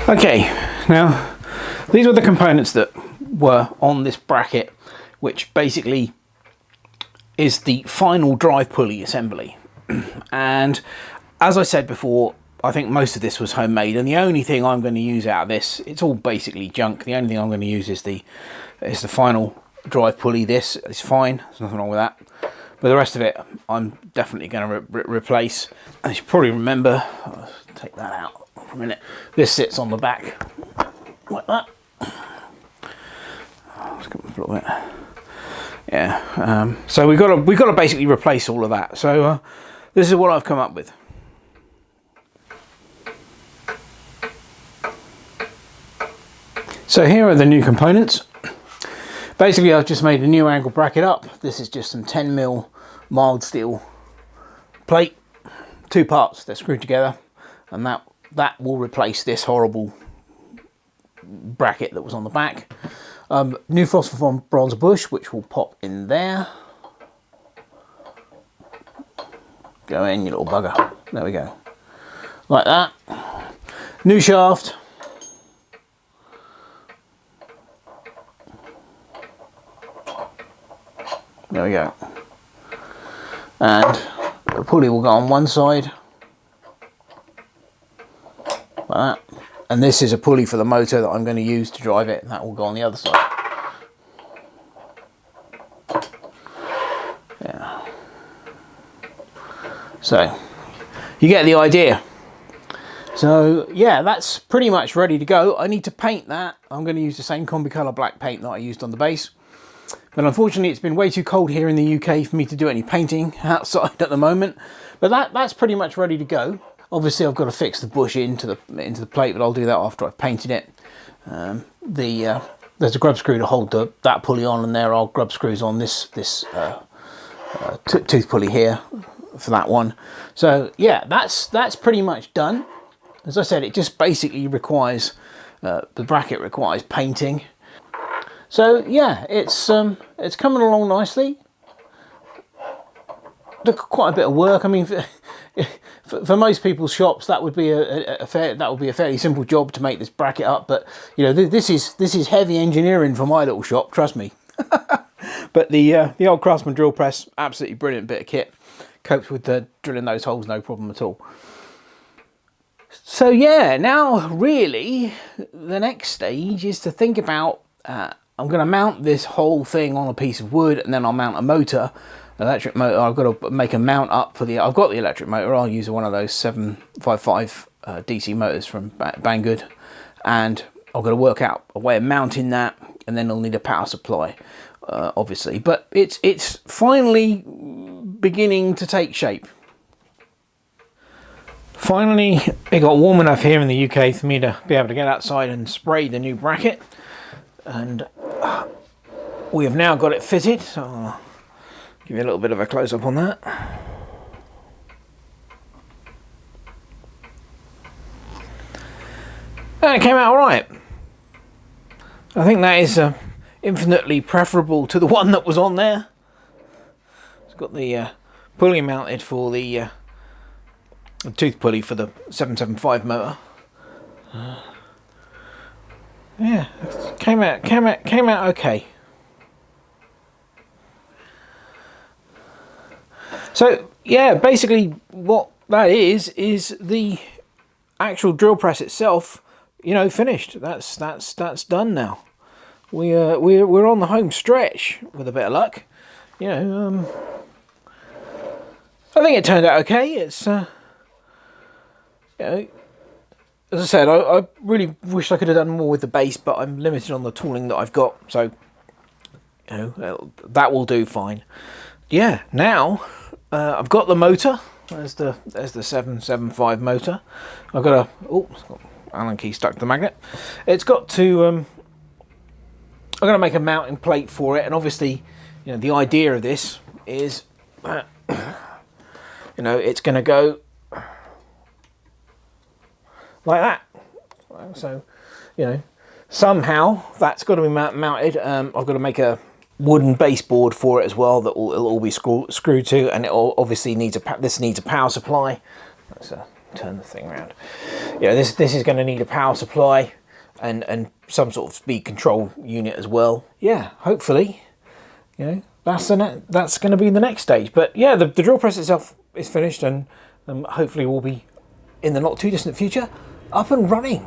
Okay, now these were the components that were on this bracket, which basically is the final drive pulley assembly. And as I said before, I think most of this was homemade, and the only thing I'm going to use out of this, it's all basically junk. The only thing I'm going to use is the final drive pulley. This is fine, there's nothing wrong with that. But the rest of it, I'm definitely going to replace. As you probably remember, I'll take that out for a minute. This sits on the back like that. Let's come up a little bit. Yeah. So we've got to basically replace all of that. So this is what I've come up with. So here are the new components. Basically, I've just made a new angle bracket up. This is just some 10mm mild steel plate, 2 parts. They're screwed together, and that will replace this horrible bracket that was on the back. New phosphor bronze bush, which will pop in there. Go in, you little bugger. There we go. Like that. New shaft. There we go. And the pulley will go on one side, like that. And this is a pulley for the motor that I'm going to use to drive it. That will go on the other side. Yeah. So, you get the idea. So, yeah, that's pretty much ready to go. I need to paint that. I'm going to use the same combi colour black paint that I used on the base. But unfortunately, it's been way too cold here in the UK for me to do any painting outside at the moment. But that's pretty much ready to go. Obviously, I've got to fix the bush into the plate, but I'll do that after I've painted it. There's a grub screw to hold that pulley on, and there are grub screws on this tooth pulley here for that one. So yeah, that's pretty much done. As I said, it just basically requires the bracket requires painting. So yeah, it's coming along nicely. Took quite a bit of work. I mean, for most people's shops, that would be a fairly simple job to make this bracket up. But you know, this is heavy engineering for my little shop. Trust me. But the old Craftsman drill press, absolutely brilliant bit of kit. Copes with drilling those holes, no problem at all. So yeah, now really the next stage is to think about. I'm going to mount this whole thing on a piece of wood, and then I'll mount a motor, electric motor. I've got to make a mount up for I've got the electric motor. I'll use one of those 755 DC motors from Banggood, and I've got to work out a way of mounting that, and then I'll need a power supply, obviously. But it's finally beginning to take shape. Finally, it got warm enough here in the UK for me to be able to get outside and spray the new bracket. And we have now got it fitted, so I'll give you a little bit of a close-up on that. And it came out alright. I think that is infinitely preferable to the one that was on there. It's got the pulley mounted for the tooth pulley for the 775 motor. Yeah, came out okay. So yeah, basically what that is the actual drill press itself, you know, finished. That's done now. We're on the home stretch with a bit of luck. You know, I think it turned out okay. It's you know, as I said, I really wish I could have done more with the base, but I'm limited on the tooling that I've got, so you know, that will do fine. Yeah, now I've got the motor. There's the 775 motor. I've got it's got Allen key stuck to the magnet. It's got to I'm going to make a mounting plate for it, and obviously, you know, the idea of this is you know, it's going to go like that. So, you know, somehow that's got to be mounted. I've got to make a wooden baseboard for it as well that it'll all be screwed to, and it obviously needs this needs a power supply. Let's turn the thing around. yeah, this is going to need a power supply and some sort of speed control unit as well. Yeah, hopefully, you know, that's going to be the next stage. But yeah, the drill press itself is finished, and hopefully will be in the not too distant future up and running.